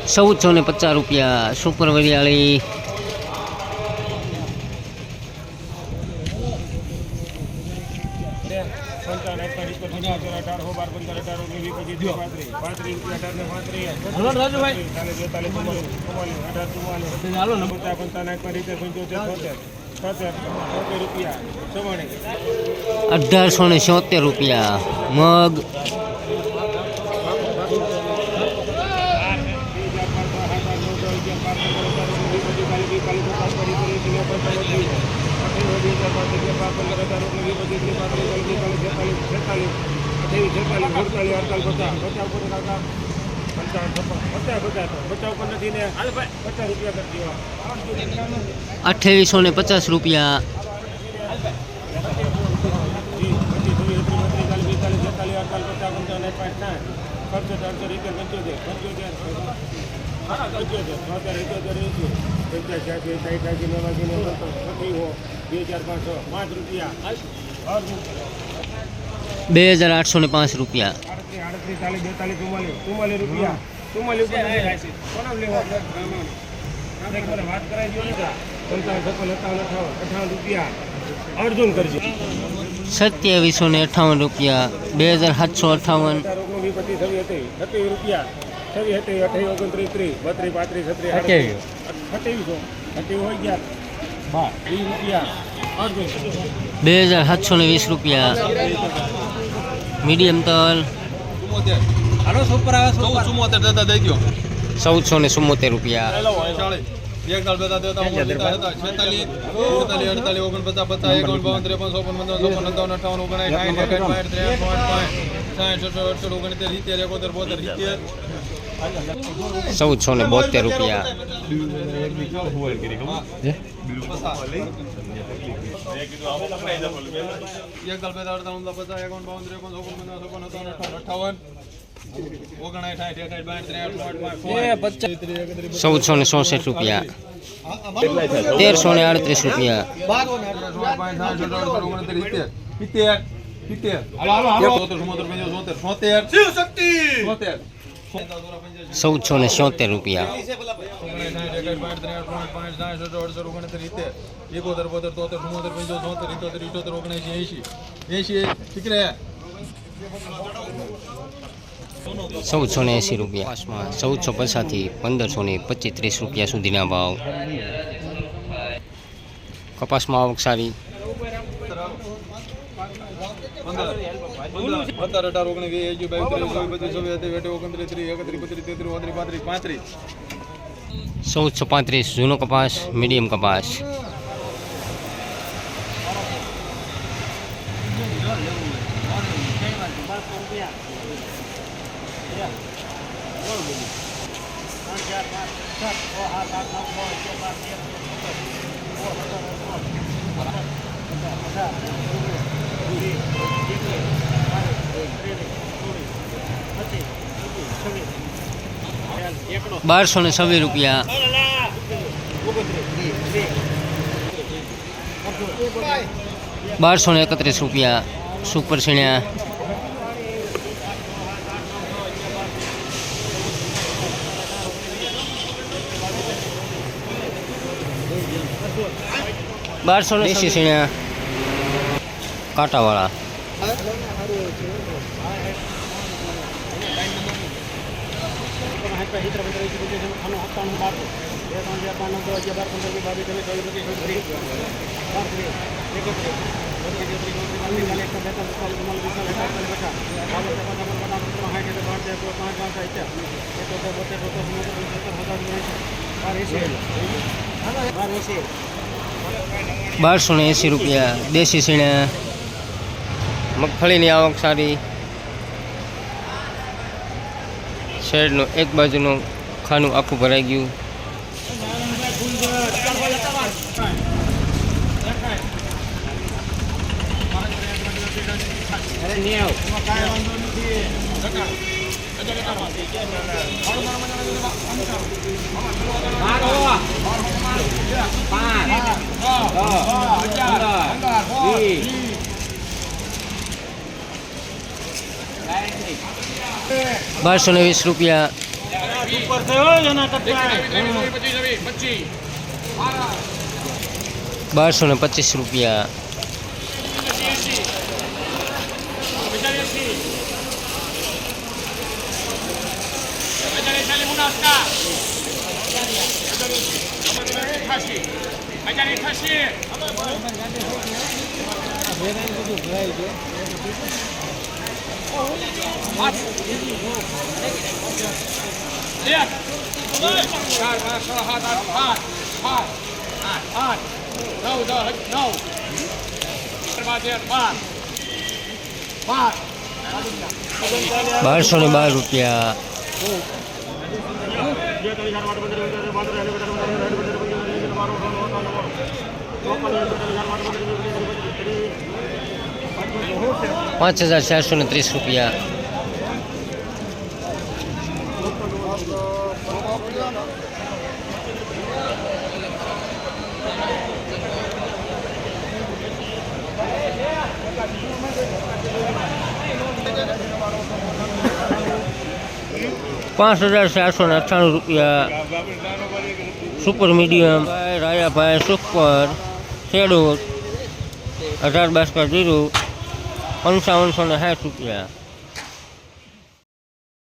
₹1450 super વરિયાળી. ₹1876 મગ. ₹2850. ₹2805. અર્જુન કરજો ₹2758. 2758. ₹2720. Medium તલ. ₹1474. એક દાળ બેતા દેતા 46 46 48 49 51 ₹1464. ₹1480. 1450 થી 1525-30 સુધીના ભાવ. કપાસમાં આવક સારી. 1435 જૂનો કપાસ, મીડિયમ કપાસ. ₹1226. 1231. સુપર સીણ્યા. દેશી સીણ્યા કાંટાવાળા. ₹1280. દેશી સીણા. મગફળીની આવક સારી. શેડનું એક બાજુનું ખાનું આખું ભરાઈ ગયું. ₹1220. 1225 ₹1212. ₹5430. ₹5498. સુપર મીડિયમ રાયાભાઈ સુપર ખેડૂત 18 બાસ્કા 0 ₹5560.